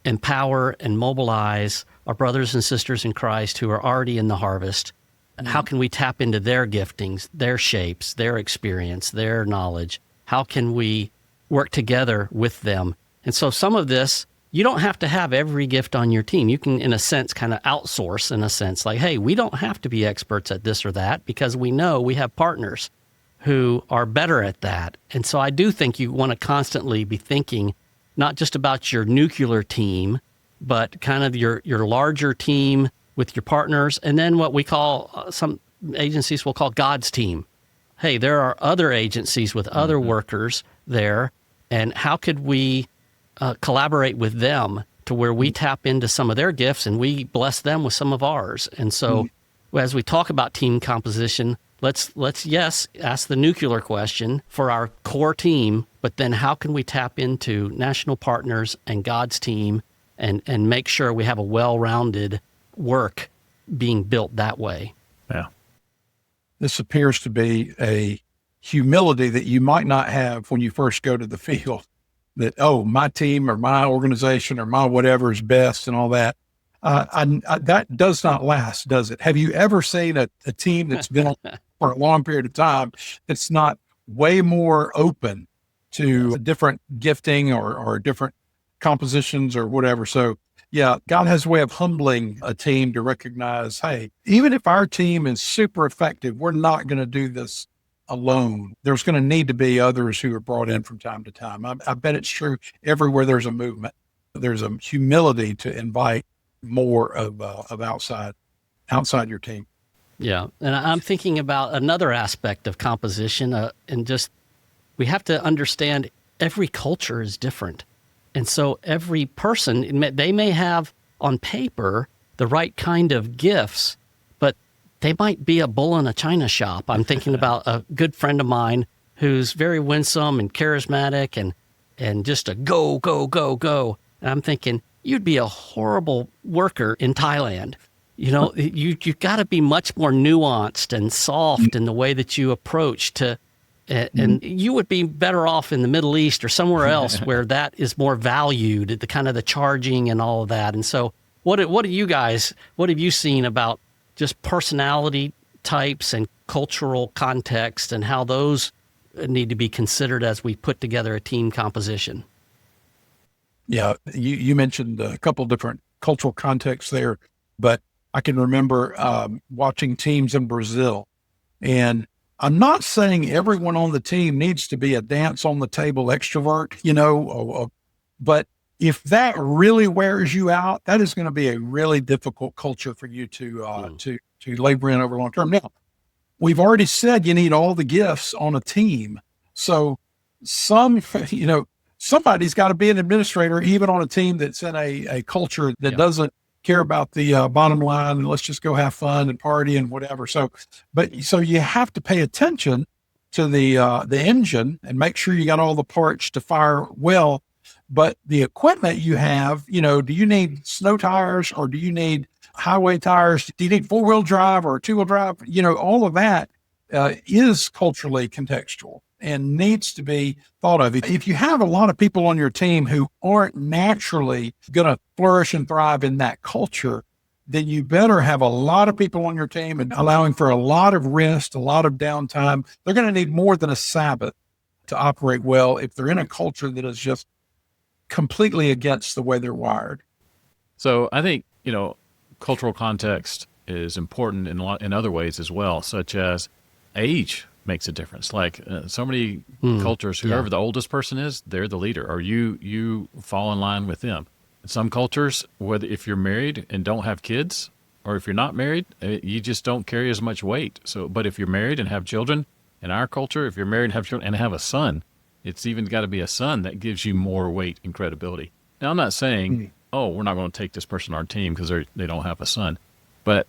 empower and mobilize our brothers and sisters in Christ who are already in the harvest? And how can we tap into their giftings, their shapes, their experience, their knowledge? How can we work together with them? And so some of this, you don't have to have every gift on your team. You can, in a sense, kind of outsource, in a sense, like, hey, we don't have to be experts at this or that, because we know we have partners who are better at that. And so I do think you want to constantly be thinking not just about your nuclear team, but kind of your larger team with your partners, and then what we call, some agencies will call God's team. Hey, there are other agencies with other workers there, and how could we collaborate with them to where we tap into some of their gifts and we bless them with some of ours? And so as we talk about team composition, let's ask the nuclear question for our core team, but then how can we tap into national partners and God's team and make sure we have a well-rounded work being built that way? Yeah. This appears to be a humility that you might not have when you first go to the field, that, oh, my team or my organization or my whatever is best and all that. That does not last, does it? Have you ever seen a team that's been for a long period of time that's not way more open to different gifting or different compositions or whatever? So yeah, God has a way of humbling a team to recognize, hey, even if our team is super effective, we're not going to do this alone. There's going to need to be others who are brought in from time to time. I bet it's true everywhere there's a movement. There's a humility to invite more of outside outside your team. Yeah. And I'm thinking about another aspect of composition, and just we have to understand every culture is different. And so every person, they may have on paper the right kind of gifts, but they might be a bull in a china shop. I'm thinking about a good friend of mine who's very winsome and charismatic and just a go, go, go, go. And I'm thinking, you'd be a horrible worker in Thailand. You know, you've got to be much more nuanced and soft in the way that you approach to, and you would be better off in the Middle East or somewhere else where that is more valued, the kind of the charging and all of that. And so what have you seen about just personality types and cultural context and how those need to be considered as we put together a team composition? Yeah, you mentioned a couple different cultural contexts there, but I can remember watching teams in Brazil, and I'm not saying everyone on the team needs to be a dance on the table extrovert, but if that really wears you out, that is going to be a really difficult culture for you to labor in over long term. Now, we've already said you need all the gifts on a team, so somebody's got to be an administrator, even on a team that's in a culture that doesn't care about the bottom line and let's just go have fun and party and whatever. So you have to pay attention to the engine and make sure you got all the parts to fire well. But the equipment you have, do you need snow tires or do you need highway tires? Do you need 4-wheel drive or 2-wheel drive? All of that is culturally contextual and needs to be thought of. If you have a lot of people on your team who aren't naturally going to flourish and thrive in that culture, then you better have a lot of people on your team and allowing for a lot of rest, a lot of downtime. They're going to need more than a Sabbath to operate well if they're in a culture that is just completely against the way they're wired. So I think, cultural context is important in other ways as well, such as age makes a difference. Like so many cultures, whoever the oldest person is, they're the leader, or you fall in line with them. In some cultures, whether if you're married and don't have kids, or if you're not married, you just don't carry as much weight. So, but if you're married and have children, in our culture, if you're married and have children and have a son, it's even got to be a son that gives you more weight and credibility. Now, I'm not saying, we're not going to take this person on our team because they don't have a son, but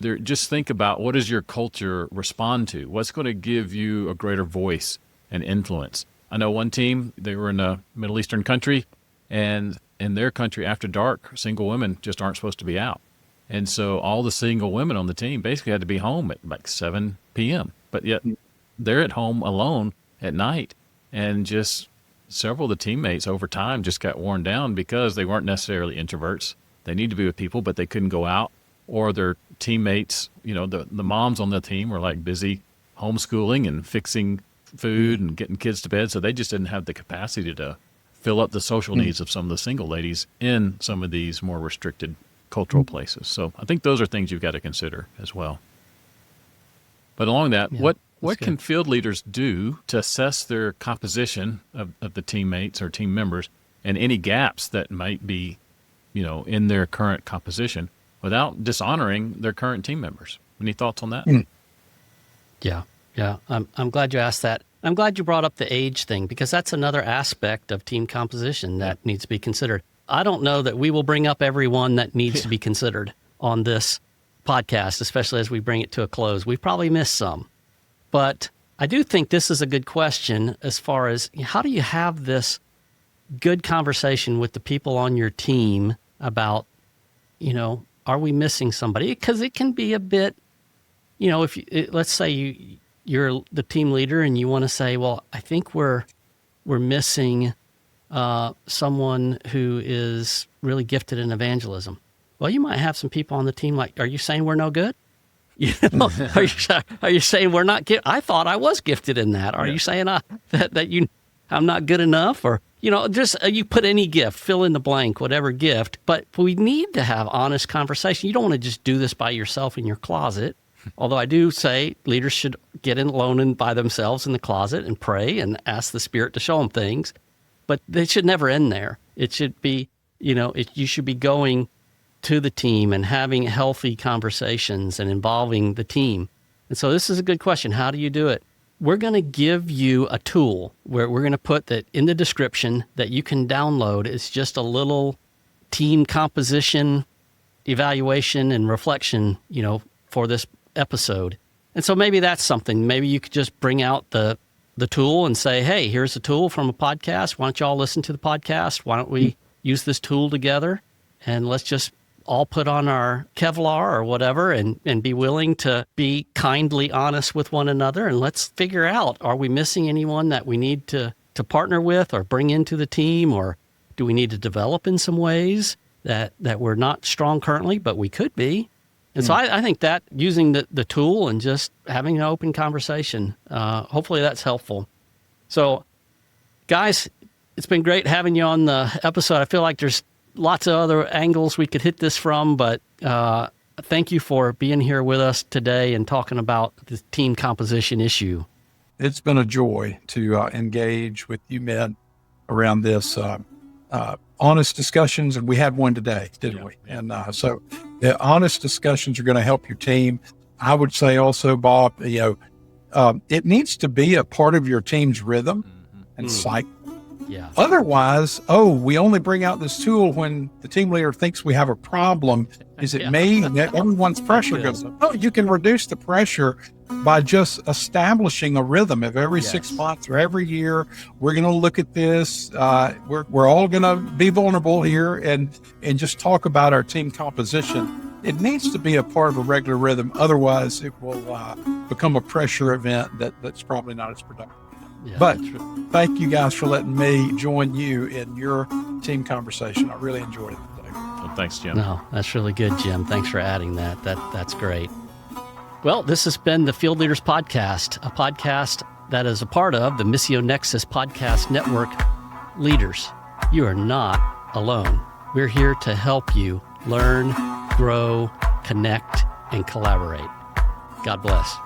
just think about, what does your culture respond to? What's going to give you a greater voice and influence? I know one team, they were in a Middle Eastern country, and in their country, after dark, single women just aren't supposed to be out. And so all the single women on the team basically had to be home at like 7 p.m. But yet they're at home alone at night. And just several of the teammates over time just got worn down because they weren't necessarily introverts. They need to be with people, but they couldn't go out. Or their teammates, the moms on the team were like busy homeschooling and fixing food and getting kids to bed. So they just didn't have the capacity to fill up the social needs of some of the single ladies in some of these more restricted cultural places. So I think those are things you've got to consider as well. But along that, what can field leaders do to assess their composition of the teammates or team members and any gaps that might be, in their current composition without dishonoring their current team members? Any thoughts on that? Yeah. I'm glad you asked that. I'm glad you brought up the age thing, because that's another aspect of team composition that needs to be considered. I don't know that we will bring up everyone that needs to be considered on this podcast, especially as we bring it to a close. We've probably missed some. But I do think this is a good question as far as how do you have this good conversation with the people on your team about, are we missing somebody? Because it can be a bit, let's say you're the team leader and you want to say, well, I think we're missing someone who is really gifted in evangelism. Well, you might have some people on the team like, are you saying we're no good? Are you saying we're not I thought I was gifted in that. Are you saying I'm not good enough? Or, just you put any gift, fill in the blank, whatever gift. But we need to have honest conversation. You don't want to just do this by yourself in your closet. Although I do say leaders should get alone and by themselves in the closet and pray and ask the Spirit to show them things. But they should never end there. It should be, you should be going to the team and having healthy conversations and involving the team. And so this is a good question. How do you do it? We're going to give you a tool where we're going to put that in the description that you can download. It's just a little team composition, evaluation, and reflection, for this episode. And so maybe that's something. Maybe you could just bring out the tool and say, hey, here's a tool from a podcast. Why don't you all listen to the podcast? Why don't we use this tool together? And let's just all put on our Kevlar or whatever and be willing to be kindly honest with one another. And let's figure out, are we missing anyone that we need to partner with or bring into the team? Or do we need to develop in some ways that we're not strong currently, but we could be? And so I think that using the tool and just having an open conversation, hopefully that's helpful. So, guys, it's been great having you on the episode. I feel like there's lots of other angles we could hit this from, but thank you for being here with us today and talking about the team composition issue. It's been a joy to engage with you men around this. Honest discussions, and we had one today, didn't we? Yeah. And so the honest discussions are going to help your team. I would say also, Bob, it needs to be a part of your team's rhythm and cycle. Yeah. Otherwise, we only bring out this tool when the team leader thinks we have a problem. Is it me? And everyone's pressure goes up. Oh, you can reduce the pressure by just establishing a rhythm of every 6 months or every year. We're going to look at this. We're all going to be vulnerable here and just talk about our team composition. It needs to be a part of a regular rhythm. Otherwise, it will become a pressure event that's probably not as productive. Yeah, but thank you guys for letting me join you in your team conversation. I really enjoyed it today. Well, thanks, Jim. No, that's really good, Jim. Thanks for adding that. That's great. Well, this has been the Field Leaders Podcast, a podcast that is a part of the Missio Nexus Podcast Network. Leaders, you are not alone. We're here to help you learn, grow, connect, and collaborate. God bless.